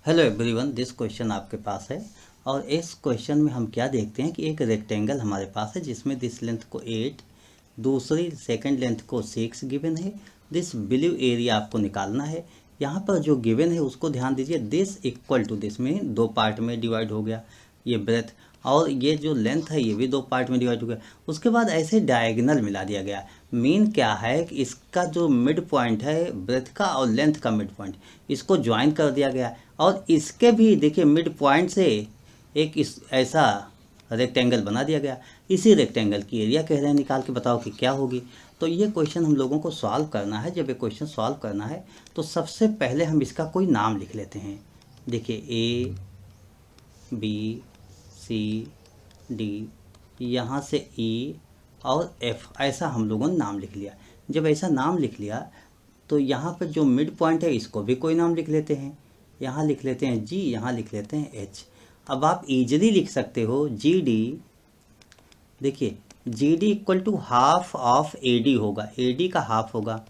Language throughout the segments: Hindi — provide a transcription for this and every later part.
हेलो एवरीवन, दिस क्वेश्चन आपके पास है। और इस क्वेश्चन में हम क्या देखते हैं कि एक रेक्टेंगल हमारे पास है जिसमें दिस लेंथ को 8, दूसरी सेकंड लेंथ को 6 गिवन है। दिस ब्लू एरिया आपको निकालना है। यहाँ पर जो गिवन है उसको ध्यान दीजिए। दिस इक्वल टू दिस में दो पार्ट में डिवाइड हो गया ये ब्रेथ, और ये जो लेंथ है ये भी दो पार्ट में डिवाइड हो गया। उसके बाद ऐसे डायगोनल मिला दिया गया। मीन क्या है कि इसका जो मिड पॉइंट है ब्रेथ का और लेंथ का मिड पॉइंट, इसको ज्वाइन कर दिया गया। और इसके भी देखिए मिड पॉइंट से एक इस ऐसा रेक्टेंगल बना दिया गया। इसी रेक्टेंगल की एरिया कह रहे हैं निकाल के बताओ कि क्या होगी। तो ये क्वेश्चन हम लोगों को सॉल्व करना है। जब ये क्वेश्चन सॉल्व करना है तो सबसे पहले हम इसका कोई नाम लिख लेते हैं। देखिए ए बी सी डी, यहाँ से ई और एफ, ऐसा हम लोगों ने नाम लिख लिया। जब ऐसा नाम लिख लिया तो यहाँ पर जो मिड पॉइंट है इसको भी कोई नाम लिख लेते हैं। यहाँ लिख लेते हैं जी, यहाँ लिख लेते हैं एच। अब आप इजीली लिख सकते हो जी डी। देखिए G D equal to half of A D होगा, ए डी का हाफ होगा,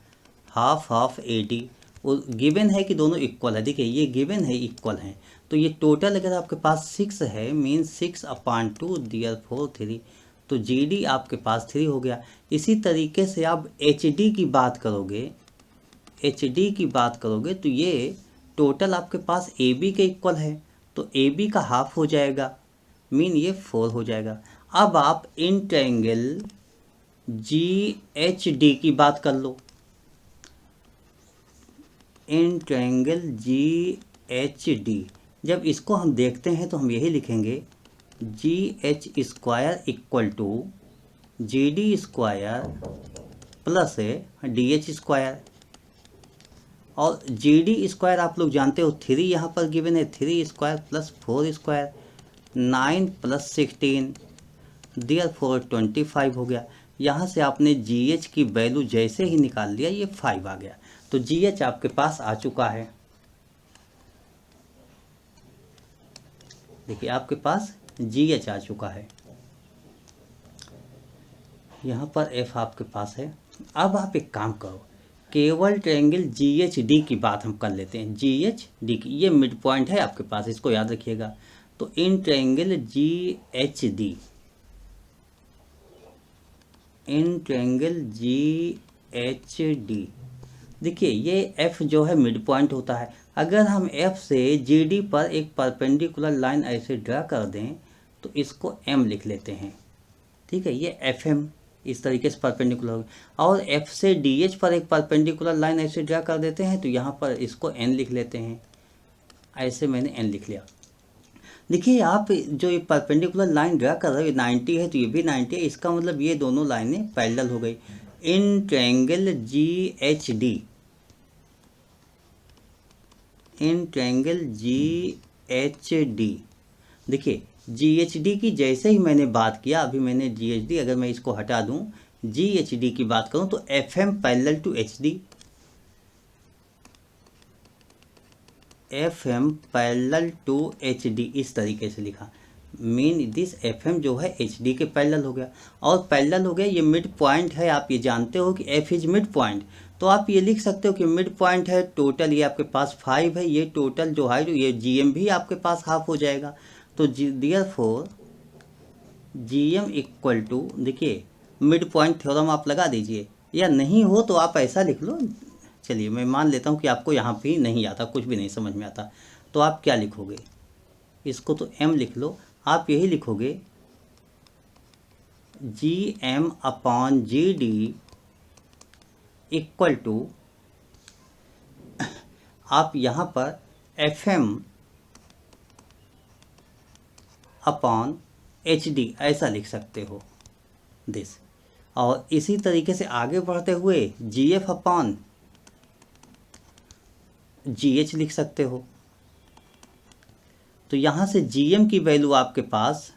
half of A D. Given है कि दोनों इक्वल है। देखिए ये गिवन है इक्वल है, तो ये टोटल अगर आपके पास 6 है मीन 6/2 दियर 4 3, तो जी डी आपके पास 3 हो गया। इसी तरीके से आप एच डी की बात करोगे, एच डी की बात करोगे तो ये टोटल आपके पास ए बी के इक्वल है, तो ए बी का हाफ हो जाएगा, मीन ये 4 हो जाएगा। अब आप in triangle G H D की बात कर लो। In triangle G H D, जब इसको हम देखते हैं तो हम यही लिखेंगे G H square equal to G D square plus D H square. और जी डी स्क्वायर आप लोग जानते हो 3 यहाँ पर गिवन है, 3 स्क्वायर प्लस 4 स्क्वायर 9 प्लस 16 दियर 4 25 हो गया। यहाँ से आपने जी एच की वैल्यू जैसे ही निकाल लिया ये 5 आ गया। तो जी एच आपके पास आ चुका है। देखिए आपके पास जी एच आ चुका है। यहाँ पर एफ आपके पास है। अब आप एक काम करो, केवल ट्रायंगल जी एच डी की बात हम कर लेते हैं। जी एच डी की ये मिड पॉइंट है आपके पास, इसको याद रखिएगा। तो इन ट्रायंगल जी एच डी, इन ट्रायंगल जी एच डी, देखिए ये एफ जो है मिड पॉइंट होता है। अगर हम एफ से जी डी पर एक परपेंडिकुलर लाइन ऐसे ड्रा कर दें तो इसको एम लिख लेते हैं, ठीक है। ये एफ एम इस तरीके से परपेंडिकुलर, और एफ से डी एच पर एक परपेंडिकुलर लाइन ऐसे ड्रा कर देते हैं तो यहाँ पर इसको एन लिख लेते हैं। ऐसे मैंने एन लिख लिया। देखिए आप जो ये परपेंडिकुलर लाइन ड्रा कर रहे हो 90 है तो ये भी 90 है, इसका मतलब ये दोनों लाइनें पैरेलल हो गई। इन ट्रायंगल जी एच डी, इन ट्रायंगल जी एच डी, देखिए जी एच डी की जैसे ही मैंने बात किया, अभी मैंने जी एच डी, अगर मैं इसको हटा दूं जी एच डी की बात करूं तो F M parallel to H D, F M parallel to H D, इस तरीके से लिखा। मीन दिस एफ एम जो है एच डी के पैरेलल हो गया। और पैरेलल हो गया, ये मिड पॉइंट है। आप ये जानते हो कि एफ इज मिड पॉइंट, तो आप ये लिख सकते हो कि मिड पॉइंट है। टोटल ये आपके पास 5 है, ये टोटल जो है ये जी एम भी आपके पास हाफ हो जाएगा। तो there four g m equal to, देखिए मिड पॉइंट थ्योरम आप लगा दीजिए, या नहीं हो तो आप ऐसा लिख लो। चलिए मैं मान लेता हूँ कि आपको यहाँ भी नहीं आता, कुछ भी नहीं समझ में आता, तो आप क्या लिखोगे, इसको तो एम लिख लो। आप यही लिखोगे G M upon G D equal to, आप यहाँ पर F M upon H D ऐसा लिख सकते हो दिस। और इसी तरीके से आगे बढ़ते हुए जी एफ अपॉन जी एच लिख सकते हो। तो यहाँ से जी एम की वैल्यू आपके पास,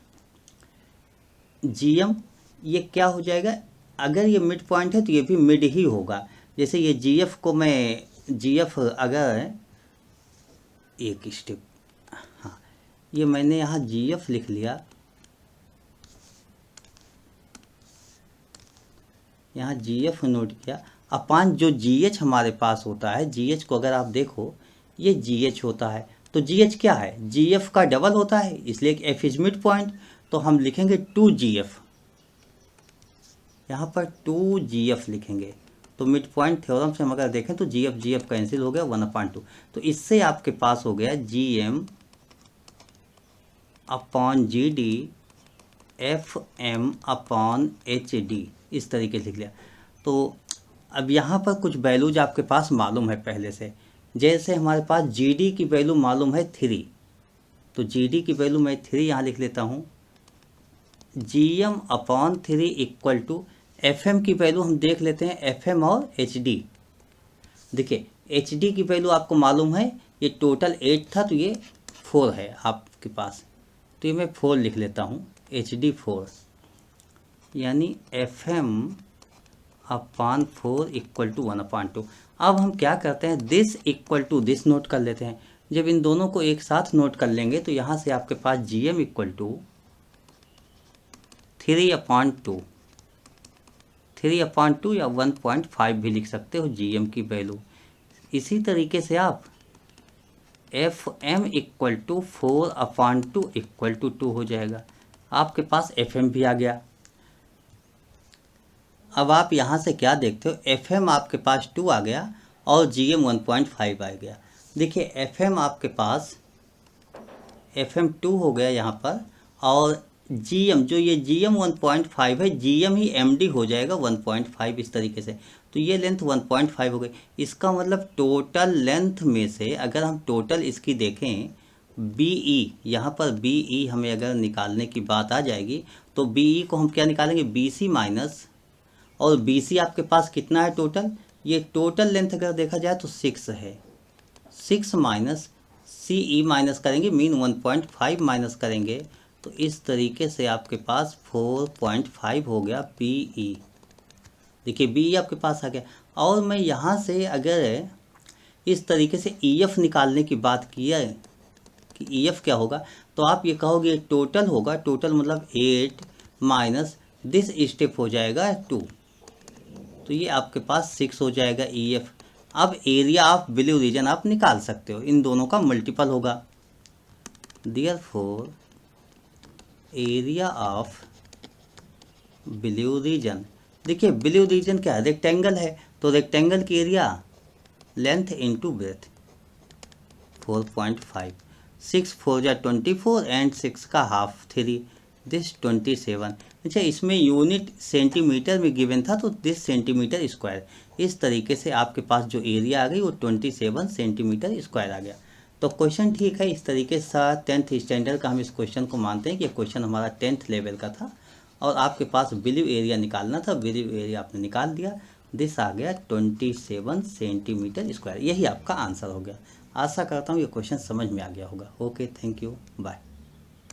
जी एम ये क्या हो जाएगा, अगर ये मिड पॉइंट है तो ये भी मिड ही होगा। जैसे ये जी एफ को मैं, जी एफ अगर एक स्टेप, हाँ ये मैंने यहाँ जी एफ लिख लिया, यहाँ जी एफ नोट किया, अपान जो जी एच हमारे पास होता है, जी एच को अगर आप देखो ये जी एच होता है। तो GH क्या है, GF का डबल होता है, इसलिए F इज मिड पॉइंट, तो हम लिखेंगे 2GF, यहाँ पर 2GF लिखेंगे। तो मिड पॉइंट थ्योरम से हम अगर देखें तो GF कैंसिल हो गया 1/2, तो इससे आपके पास हो गया GM/GD FM/HD, इस तरीके से लिख लिया। तो अब यहाँ पर कुछ वैल्यूज आपके पास मालूम है पहले से, जैसे हमारे पास GD की वैल्यू मालूम है 3, तो GD की वैल्यू मैं 3 यहाँ लिख लेता हूँ। GM/3 इक्वल टू FM की वैल्यू हम देख लेते हैं, FM और HD। देखिए HD की वैल्यू आपको मालूम है, ये टोटल 8 था तो ये 4 है आपके पास, तो ये मैं 4 लिख लेता हूँ, HD 4, यानी FM/4 इक्वल टू 1/2। अब हम क्या करते हैं, this equal to this note कर लेते हैं। जब इन दोनों को एक साथ नोट कर लेंगे तो यहाँ से आपके पास GM इक्वल टू 3/2 या 1.5 भी लिख सकते हो GM की वैल्यू। इसी तरीके से आप FM equal to 4/2 equal to 2 हो जाएगा, आपके पास FM भी आ गया। अब आप यहाँ से क्या देखते हो, FM आपके पास 2 आ गया और GM 1.5 आ गया। देखिए FM आपके पास FM 2 हो गया यहाँ पर, और GM जो ये GM 1.5 है, GM ही MD हो जाएगा 1.5, इस तरीके से। तो ये लेंथ 1.5 हो गई। इसका मतलब टोटल लेंथ में से अगर हम टोटल इसकी देखें, BE, यहाँ पर BE हमें अगर निकालने की बात आ जाएगी तो BE को हम क्या निकालेंगे, BC माइनस, और BC आपके पास कितना है टोटल, ये टोटल लेंथ अगर देखा जाए तो 6 है, 6 माइनस CE माइनस करेंगे, मीन 1.5 माइनस करेंगे, तो इस तरीके से आपके पास 4.5 हो गया BE। देखिए BE आपके पास आ गया। और मैं यहाँ से अगर इस तरीके से EF निकालने की बात की है कि EF क्या होगा, तो आप ये कहोगे टोटल होगा, टोटल मतलब 8 माइनस दिस स्टेप हो जाएगा 2, तो ये आपके पास 6 हो जाएगा EF। अब एरिया ऑफ ब्लू रीजन आप निकाल सकते हो, इन दोनों का मल्टीपल होगा। Therefore area of blue region, देखिए ब्लू रीजन क्या है, रेक्टेंगल है, तो रेक्टेंगल की एरिया लेंथ इनटू ब्रेथ 4.5, 6 4 जा 24 एंड 6 का हाफ 3, दिस 27। अच्छा, इसमें यूनिट सेंटीमीटर में गिवन था, तो दिस सेंटीमीटर स्क्वायर। इस तरीके से आपके पास जो एरिया आ गई वो 27 सेंटीमीटर स्क्वायर आ गया। तो क्वेश्चन ठीक है, इस तरीके से 10th स्टैंडर्ड का हम इस क्वेश्चन को मानते हैं कि क्वेश्चन हमारा 10th लेवल का था, और आपके पास ब्लू एरिया निकालना था, ब्लू एरिया आपने निकाल दिया, दिस आ गया 27 सेंटीमीटर स्क्वायर। यही आपका आंसर हो गया। आशा करता हूँ ये क्वेश्चन समझ में आ गया होगा। Okay, thank you, bye.